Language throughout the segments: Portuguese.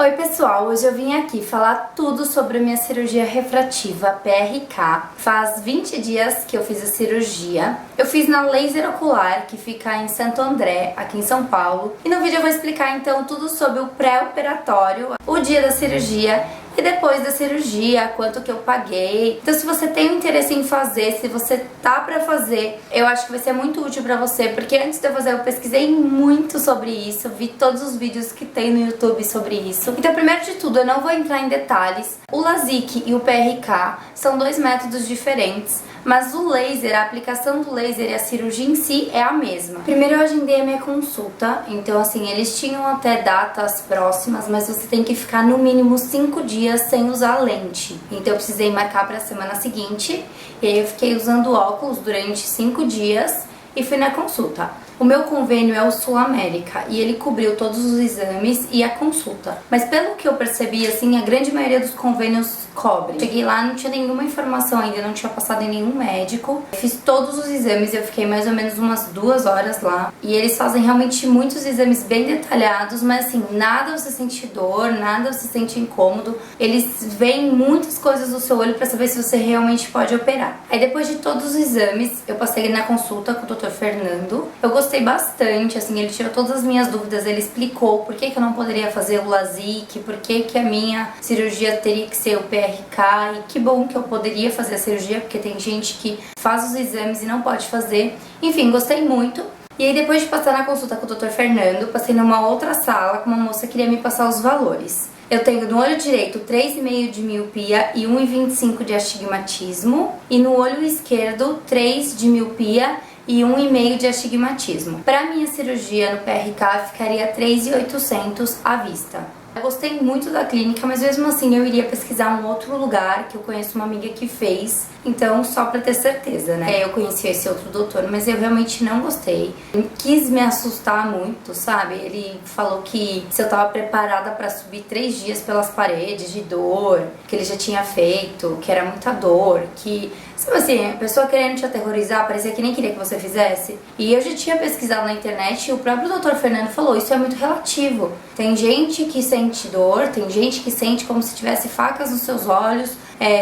Oi pessoal, hoje eu vim aqui falar tudo sobre a minha cirurgia refrativa PRK. Faz 20 dias que eu fiz a cirurgia. Eu fiz na laser ocular, que fica em Santo André, aqui em São Paulo. E no vídeo eu vou explicar então tudo sobre o pré-operatório, o dia da cirurgia e depois da cirurgia, quanto que eu paguei. Então se você tem um interesse em fazer, se você tá pra fazer, eu acho que vai ser muito útil pra você, porque antes de eu fazer eu pesquisei muito sobre isso, vi todos os vídeos que tem no YouTube sobre isso. Então primeiro de tudo, eu não vou entrar em detalhes. O LASIK e o PRK são dois métodos diferentes, mas o laser, a aplicação do laser e a cirurgia em si é a mesma. Primeiro eu agendei a minha consulta, então assim, eles tinham até datas próximas, mas você tem que ficar no mínimo 5 dias sem usar lente. Então eu precisei marcar para a semana seguinte, e aí eu fiquei usando óculos durante 5 dias e fui na consulta. O meu convênio é o Sul América e ele cobriu todos os exames e a consulta. Mas pelo que eu percebi, assim, a grande maioria dos convênios cobre. Cheguei lá, não tinha nenhuma informação ainda, não tinha passado em nenhum médico. Fiz todos os exames, eu fiquei mais ou menos umas 2 horas lá. E eles fazem realmente muitos exames bem detalhados, mas assim, nada você sente dor, nada você sente incômodo. Eles veem muitas coisas do seu olho pra saber se você realmente pode operar. Aí depois de todos os exames, eu passei na consulta com o Dr. Fernando. Eu gostei bastante, assim, ele tirou todas as minhas dúvidas, ele explicou por que eu não poderia fazer o LASIK, por que a minha cirurgia teria que ser o PRK, e que bom que eu poderia fazer a cirurgia, porque tem gente que faz os exames e não pode fazer. Enfim, gostei muito. E aí depois de passar na consulta com o Dr. Fernando, passei numa outra sala com uma moça que queria me passar os valores. Eu tenho no olho direito 3,5 de miopia e 1,25 de astigmatismo, e no olho esquerdo 3 de miopia e 1,5 de astigmatismo. Para minha cirurgia no PRK ficaria 3.800 à vista. Eu gostei muito da clínica, mas mesmo assim eu iria pesquisar um outro lugar, que eu conheço uma amiga que fez, então só pra ter certeza, né? Eu conheci esse outro doutor, mas eu realmente não gostei. Ele quis me assustar muito, sabe? Ele falou que se eu tava preparada pra subir 3 dias pelas paredes de dor, que ele já tinha feito, que era muita dor, que... Sabe assim, a pessoa querendo te aterrorizar, parecia que nem queria que você fizesse. E eu já tinha pesquisado na internet e o próprio Dr. Fernando falou, isso é muito relativo. Tem gente que sente dor, tem gente que sente como se tivesse facas nos seus olhos,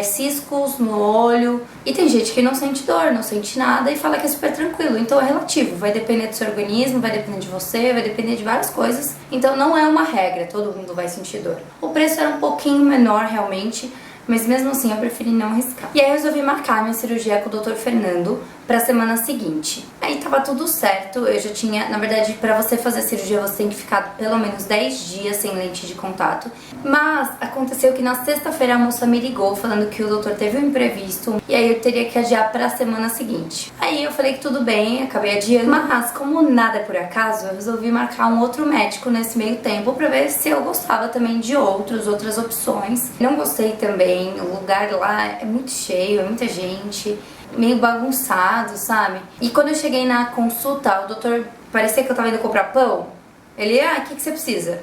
ciscos no olho. E tem gente que não sente dor, não sente nada e fala que é super tranquilo. Então é relativo, vai depender do seu organismo, vai depender de você, vai depender de várias coisas. Então não é uma regra, todo mundo vai sentir dor. O preço era um pouquinho menor realmente, mas mesmo assim eu preferi não arriscar. E aí eu resolvi marcar minha cirurgia com o Dr. Fernando pra semana seguinte. Aí tava tudo certo, eu já tinha... Na verdade, pra você fazer a cirurgia, você tem que ficar pelo menos 10 dias sem lente de contato. Mas aconteceu que na sexta-feira a moça me ligou falando que o doutor teve um imprevisto e aí eu teria que adiar pra semana seguinte. Aí eu falei que tudo bem, acabei adiando. Mas como nada é por acaso, eu resolvi marcar um outro médico nesse meio tempo pra ver se eu gostava também de outras opções. Não gostei também, o lugar lá é muito cheio, é muita gente, meio bagunçado, sabe? E quando eu cheguei na consulta, o doutor parecia que eu tava indo comprar pão. Ele, o que você precisa?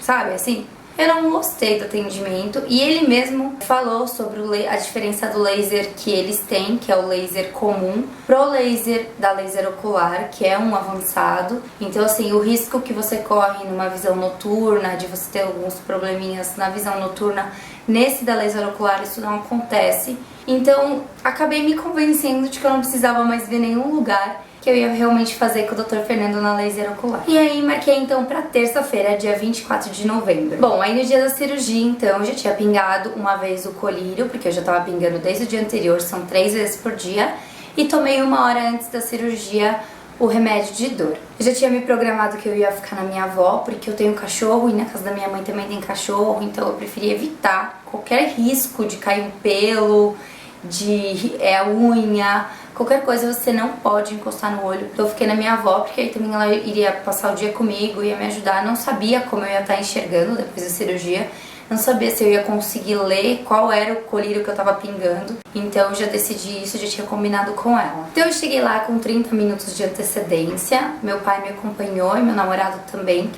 Sabe, assim? Eu não gostei do atendimento e ele mesmo falou sobre a diferença do laser que eles têm, que é o laser comum, pro laser da laser ocular, que é um avançado. Então assim, o risco que você corre numa visão noturna, de você ter alguns probleminhas na visão noturna, nesse da laser ocular isso não acontece. Então acabei me convencendo de que eu não precisava mais ver nenhum lugar, que eu ia realmente fazer com o Dr. Fernando na laser ocular. E aí marquei então pra terça-feira, dia 24 de novembro. Bom, aí no dia da cirurgia então eu já tinha pingado uma vez o colírio, porque eu já tava pingando desde o dia anterior, são 3 vezes por dia, e tomei 1 hora antes da cirurgia o remédio de dor. Eu já tinha me programado que eu ia ficar na minha avó, porque eu tenho cachorro e na casa da minha mãe também tem cachorro, então eu preferi evitar qualquer risco de cair um pelo, de unha, qualquer coisa você não pode encostar no olho. Então eu fiquei na minha avó, porque aí também ela iria passar o dia comigo, ia me ajudar. Não sabia como eu ia estar enxergando depois da cirurgia, não sabia se eu ia conseguir ler qual era o colírio que eu tava pingando. Então eu já decidi isso, já tinha combinado com ela. Então eu cheguei lá com 30 minutos de antecedência, meu pai me acompanhou e meu namorado também.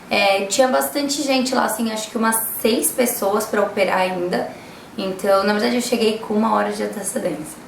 Tinha bastante gente lá, assim, acho que umas 6 pessoas pra operar ainda. Então, na verdade, eu cheguei com 1 hora de antecedência.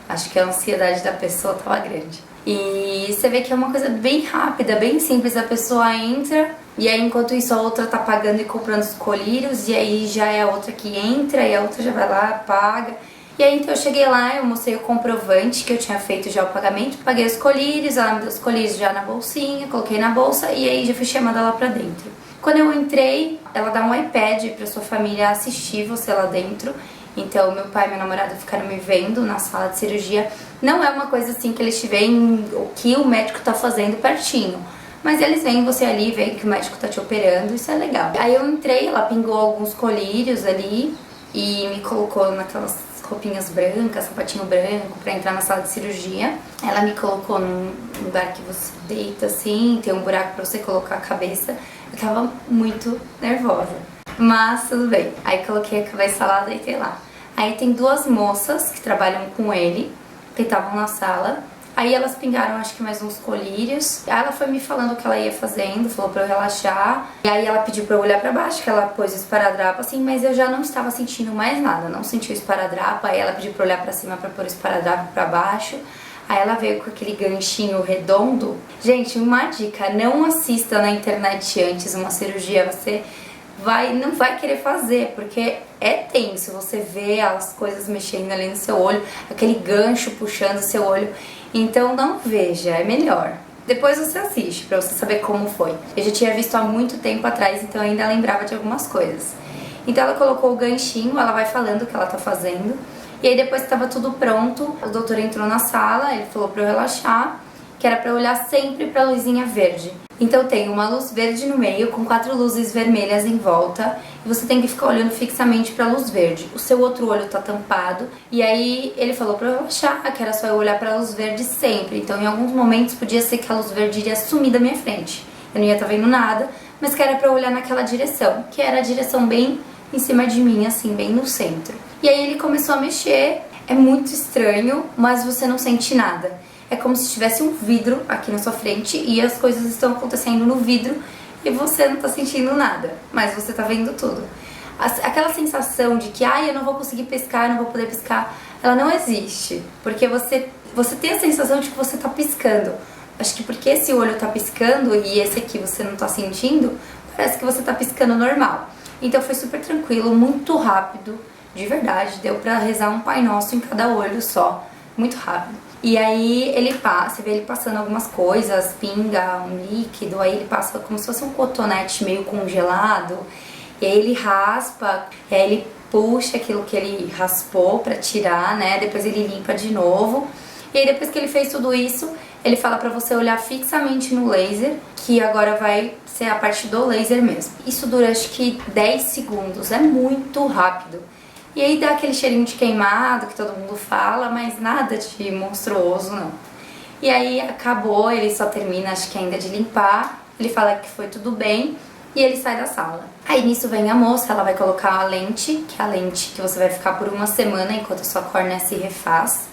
Acho que a ansiedade da pessoa tava grande. E você vê que é uma coisa bem rápida, bem simples. A pessoa entra, E aí, enquanto isso, a outra tá pagando e comprando os colírios, e aí já é a outra que entra, e a outra já vai lá, paga. E aí, então, eu cheguei lá, eu mostrei o comprovante que eu tinha feito já o pagamento, paguei os colírios, ela me deu os colírios já na bolsinha, coloquei na bolsa, e aí já fui chamada lá pra dentro. Quando eu entrei, ela dá um iPad pra sua família assistir você lá dentro. Então, meu pai e meu namorado ficaram me vendo na sala de cirurgia. Não é uma coisa assim que eles te veem o que o médico tá fazendo pertinho. Mas eles veem você ali, veem que o médico tá te operando, isso é legal. Aí eu entrei, ela pingou alguns colírios ali e me colocou naquelas roupinhas brancas, sapatinho branco, pra entrar na sala de cirurgia. Ela me colocou num lugar que você deita assim, tem um buraco pra você colocar a cabeça. Eu tava muito nervosa, mas tudo bem. Aí coloquei a cabeça lá, deitei lá. Aí tem duas moças que trabalham com ele, que estavam na sala. Aí elas pingaram, acho que mais uns colírios. Aí ela foi me falando o que ela ia fazendo, falou pra eu relaxar. E aí ela pediu pra eu olhar pra baixo, que ela pôs o esparadrapo assim, mas eu já não estava sentindo mais nada, não senti o esparadrapo. Aí ela pediu pra eu olhar pra cima pra pôr o esparadrapo pra baixo. Aí ela veio com aquele ganchinho redondo. Gente, uma dica, não assista na internet antes uma cirurgia, você não vai querer fazer, porque é tenso, você vê as coisas mexendo ali no seu olho, aquele gancho puxando o seu olho, então não veja, é melhor. Depois você assiste pra você saber como foi. Eu já tinha visto há muito tempo atrás, então eu ainda lembrava de algumas coisas. Então ela colocou o ganchinho, ela vai falando o que ela tá fazendo, e aí depois que tava tudo pronto, o doutor entrou na sala, ele falou pra eu relaxar, que era pra eu olhar sempre pra luzinha verde. Então tem uma luz verde no meio, com 4 luzes vermelhas em volta, e você tem que ficar olhando fixamente pra luz verde. O seu outro olho tá tampado, e aí ele falou pra eu relaxar, que era só eu olhar pra luz verde sempre. Então em alguns momentos podia ser que a luz verde iria sumir da minha frente. Eu não ia estar vendo nada, mas que era pra eu olhar naquela direção, que era a direção bem em cima de mim, assim, bem no centro. E aí ele começou a mexer, é muito estranho, mas você não sente nada. É como se tivesse um vidro aqui na sua frente e as coisas estão acontecendo no vidro e você não tá sentindo nada, mas você tá vendo tudo. Aquela sensação de que, eu não vou conseguir piscar, não vou poder piscar, ela não existe, porque você tem a sensação de que você tá piscando. Acho que porque esse olho tá piscando e esse aqui você não tá sentindo, parece que você tá piscando normal. Então foi super tranquilo, muito rápido, de verdade, deu pra rezar um Pai Nosso em cada olho só, muito rápido. E aí ele passa, você vê ele passando algumas coisas, pinga um líquido, aí ele passa como se fosse um cotonete meio congelado, e aí ele raspa, e aí ele puxa aquilo que ele raspou pra tirar, né, depois ele limpa de novo, e aí depois que ele fez tudo isso, ele fala pra você olhar fixamente no laser, que agora vai ser a parte do laser mesmo. Isso dura acho que 10 segundos, é muito rápido. E aí dá aquele cheirinho de queimado que todo mundo fala, mas nada de monstruoso não. E aí acabou, ele só termina, acho que ainda de limpar, ele fala que foi tudo bem e ele sai da sala. Aí nisso vem a moça, ela vai colocar a lente, que é a lente que você vai ficar por uma semana enquanto a sua córnea se refaz.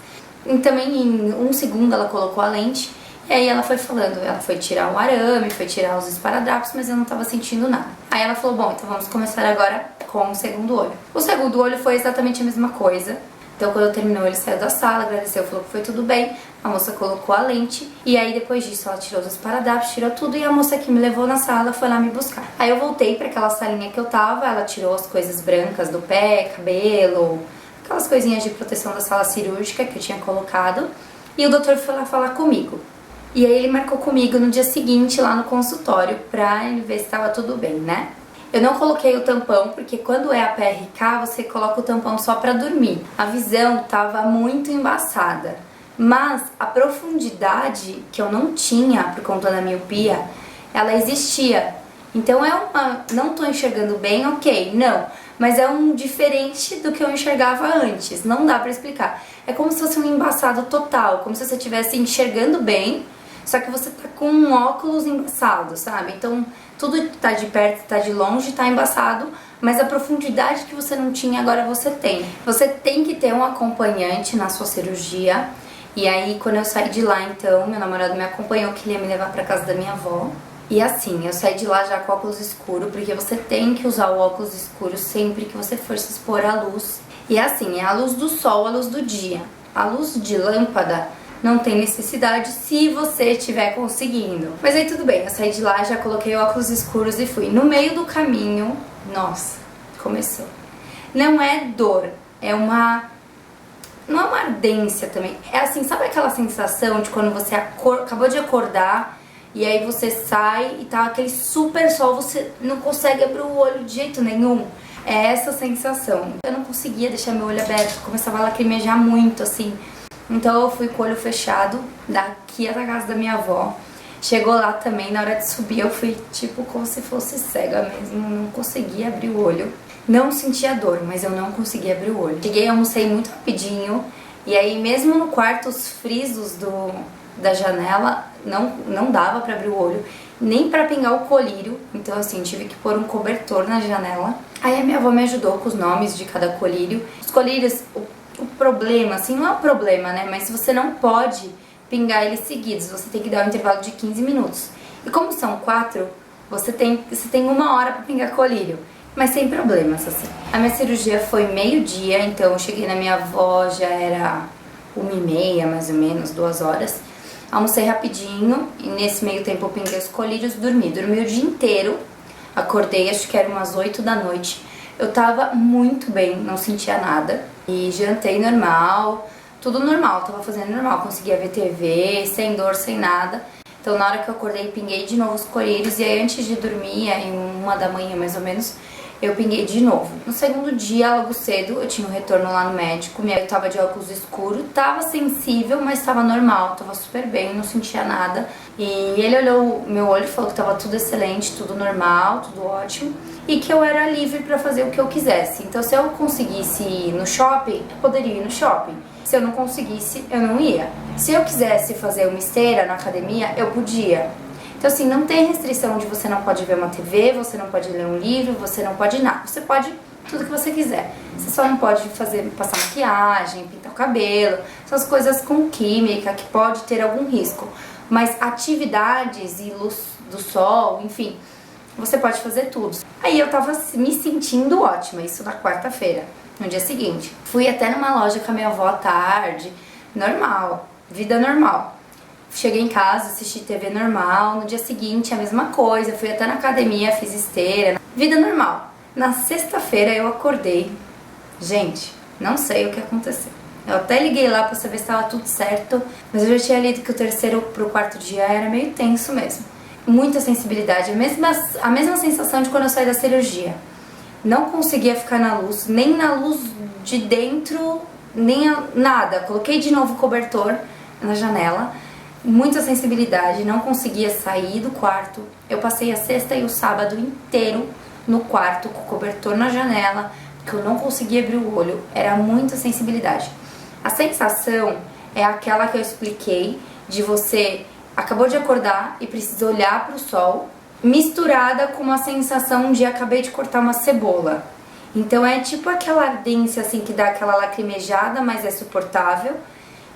E também em 1 segundo ela colocou a lente e aí ela foi falando, ela foi tirar o arame, foi tirar os esparadrapos, mas eu não tava sentindo nada. Aí ela falou, bom, então vamos começar agora com o segundo olho. O segundo olho foi exatamente a mesma coisa. Então quando terminou ele saiu da sala, agradeceu, falou que foi tudo bem. A moça colocou a lente e aí depois disso ela tirou os esparadrapos, tirou tudo e a moça que me levou na sala foi lá me buscar. Aí eu voltei pra aquela salinha que eu tava, ela tirou as coisas brancas do pé, cabelo, aquelas coisinhas de proteção da sala cirúrgica que eu tinha colocado. E o doutor foi lá falar comigo. E aí ele marcou comigo no dia seguinte lá no consultório pra ele ver se tava tudo bem, né? Eu não coloquei o tampão, porque quando é a PRK, você coloca o tampão só pra dormir. A visão tava muito embaçada, mas a profundidade que eu não tinha por conta da miopia, ela existia. Então não tô enxergando bem, ok, não, mas é um diferente do que eu enxergava antes, não dá pra explicar. É como se fosse um embaçado total, como se você estivesse enxergando bem, só que você tá com um óculos embaçado, sabe? Então tudo que tá de perto, tá de longe, tá embaçado, mas a profundidade que você não tinha, agora você tem. Você tem que ter um acompanhante na sua cirurgia. E aí, quando eu saí de lá, então, meu namorado me acompanhou, que ele ia me levar pra casa da minha avó. E assim, eu saí de lá já com óculos escuro, porque você tem que usar o óculos escuro sempre que você for se expor à luz. E assim, é a luz do sol, a luz do dia. A luz de lâmpada não tem necessidade se você estiver conseguindo. Mas aí tudo bem, eu saí de lá, já coloquei óculos escuros e fui. No meio do caminho, nossa, começou. Não é dor, é uma... Não é uma ardência também. É assim, sabe aquela sensação de quando você acabou de acordar e aí você sai e tá aquele super sol, você não consegue abrir o olho de jeito nenhum? É essa sensação. Eu não conseguia deixar meu olho aberto, começava a lacrimejar muito, assim. Então eu fui com o olho fechado, daqui até a casa da minha avó. Chegou lá também, na hora de subir eu fui tipo como se fosse cega mesmo, não conseguia abrir o olho. Não sentia dor, mas eu não conseguia abrir o olho. Cheguei, almocei muito rapidinho, e aí mesmo no quarto os frisos da janela não dava pra abrir o olho, nem pra pingar o colírio. Então assim, tive que pôr um cobertor na janela. Aí a minha avó me ajudou com os nomes de cada colírio. Os colírios, o problema, assim, não é um problema, né? Mas você não pode pingar eles seguidos, você tem que dar um intervalo de 15 minutos. E como são 4, você tem 1 hora pra pingar colírio. Mas sem problemas, assim. A minha cirurgia foi meio-dia, então eu cheguei na minha avó, já era 1h30, mais ou menos, 2 horas. Almocei rapidinho e nesse meio tempo eu pinguei os colírios e dormi. Dormi o dia inteiro, acordei, acho que era umas 8 da noite. Eu tava muito bem, não sentia nada. E jantei normal, tudo normal, tava fazendo normal. Conseguia ver TV, sem dor, sem nada. Então na hora que eu acordei, pinguei de novo os colírios. E aí antes de dormir, em 1 da manhã mais ou menos, eu pinguei de novo. No segundo dia, logo cedo, eu tinha um retorno lá no médico. Eu tava de óculos escuro, tava sensível, mas tava normal, tava super bem, não sentia nada. E ele olhou o meu olho e falou que tava tudo excelente, tudo normal, tudo ótimo. E que eu era livre pra fazer o que eu quisesse. Então se eu conseguisse ir no shopping, eu poderia ir no shopping. Se eu não conseguisse, eu não ia. Se eu quisesse fazer uma esteira na academia, eu podia. Então assim, não tem restrição de você não pode ver uma TV, você não pode ler um livro, você não pode nada. Você pode tudo que você quiser. Você só não pode passar maquiagem, pintar o cabelo, essas coisas com química que pode ter algum risco. Mas atividades e luz do sol, enfim, você pode fazer tudo. Aí eu tava me sentindo ótima, isso na quarta-feira, no dia seguinte. Fui até numa loja com a minha avó à tarde, normal, vida normal. Cheguei em casa, assisti TV normal, no dia seguinte a mesma coisa, fui até na academia, fiz esteira, vida normal. Na sexta-feira eu acordei, gente, não sei o que aconteceu. Eu até liguei lá pra saber se estava tudo certo, mas eu já tinha lido que o terceiro pro quarto dia era meio tenso mesmo. Muita sensibilidade, a mesma sensação de quando eu saí da cirurgia. Não conseguia ficar na luz, nem na luz de dentro, nem nada. Coloquei de novo o cobertor na janela. Muita sensibilidade, não conseguia sair do quarto. Eu passei a sexta e o sábado inteiro no quarto com o cobertor na janela, porque eu não conseguia abrir o olho, era muita sensibilidade. A sensação é aquela que eu expliquei, de você acabou de acordar e precisa olhar para o sol, misturada com uma sensação de acabei de cortar uma cebola. Então é tipo aquela ardência assim que dá aquela lacrimejada, mas é suportável,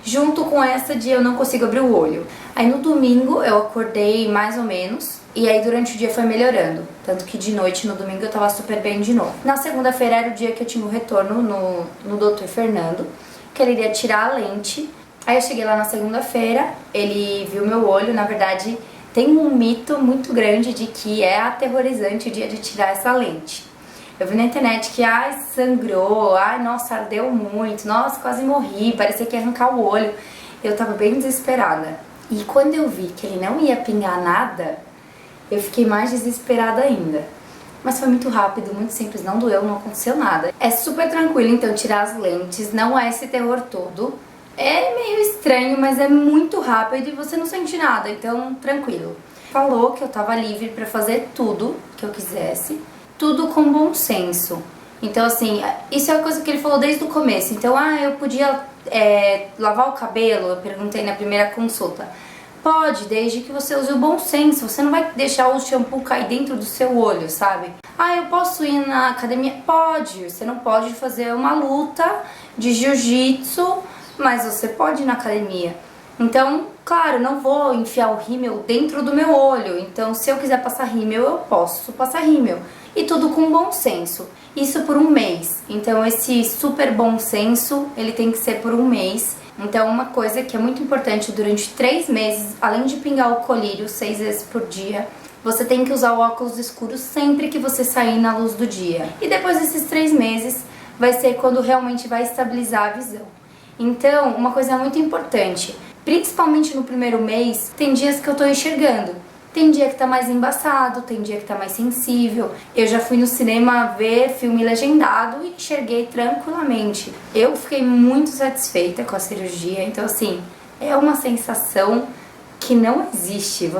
junto com essa de eu não consigo abrir o olho. Aí no domingo eu acordei mais ou menos, e aí durante o dia foi melhorando. Tanto que de noite, no domingo, eu tava super bem de novo. Na segunda-feira era o dia que eu tinha o retorno no Dr. Fernando, que ele iria tirar a lente. Aí eu cheguei lá na segunda-feira, ele viu meu olho. Na verdade, tem um mito muito grande de que é aterrorizante o dia de tirar essa lente. Eu vi na internet que, ai, sangrou, ai, nossa, ardeu muito, nossa, quase morri, parecia que ia arrancar o olho. Eu tava bem desesperada. E quando eu vi que ele não ia pingar nada, eu fiquei mais desesperada ainda. Mas foi muito rápido, muito simples, não doeu, não aconteceu nada. É super tranquilo, então, tirar as lentes, não é esse terror todo. É meio estranho, mas é muito rápido e você não sente nada, então, tranquilo. Falou que eu tava livre pra fazer tudo que eu quisesse. Tudo com bom senso. Então assim, isso é a coisa que ele falou desde o começo. Então, eu podia lavar o cabelo, eu perguntei na primeira consulta. Pode, desde que você use o bom senso. Você não vai deixar o shampoo cair dentro do seu olho, sabe? Eu posso ir na academia? Pode. Você não pode fazer uma luta de jiu-jitsu, mas você pode ir na academia. Então, claro, não vou enfiar o rímel dentro do meu olho. Então, se eu quiser passar rímel, eu posso passar rímel. E tudo com bom senso. Isso por 1 mês. Então, esse super bom senso, ele tem que ser por 1 mês. Então uma coisa que é muito importante durante 3 meses, além de pingar o colírio 6 vezes por dia, você tem que usar o óculos escuro sempre que você sair na luz do dia. E depois desses 3 meses vai ser quando realmente vai estabilizar a visão. Então, uma coisa muito importante, principalmente no primeiro mês, tem dias que eu tô enxergando. Tem dia que tá mais embaçado, tem dia que tá mais sensível. Eu já fui no cinema ver filme legendado e enxerguei tranquilamente. Eu fiquei muito satisfeita com a cirurgia, então assim, é uma sensação que não existe.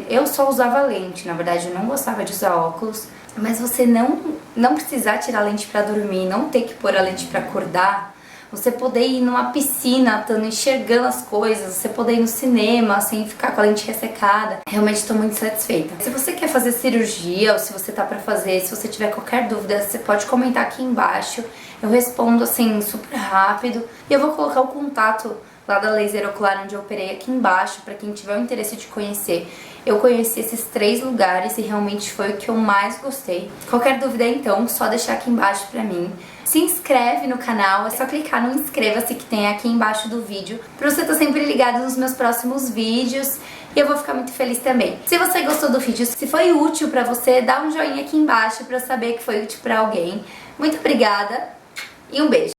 Eu só usava lente, na verdade eu não gostava de usar óculos, mas você não precisar tirar a lente pra dormir, não ter que pôr a lente pra acordar, você poder ir numa piscina, estando enxergando as coisas, você poder ir no cinema sem ficar com a lente ressecada. Realmente estou muito satisfeita. Se você quer fazer cirurgia ou se você tá pra fazer, se você tiver qualquer dúvida, você pode comentar aqui embaixo. Eu respondo assim super rápido e eu vou colocar o contato lá da Laser Ocular onde eu operei aqui embaixo para quem tiver o interesse de conhecer. Eu conheci esses 3 lugares e realmente foi o que eu mais gostei. Qualquer dúvida então, só deixar aqui embaixo pra mim. Se inscreve no canal, é só clicar no inscreva-se que tem aqui embaixo do vídeo pra você estar sempre ligado nos meus próximos vídeos e eu vou ficar muito feliz também. Se você gostou do vídeo, se foi útil pra você, dá um joinha aqui embaixo pra eu saber que foi útil pra alguém. Muito obrigada e um beijo!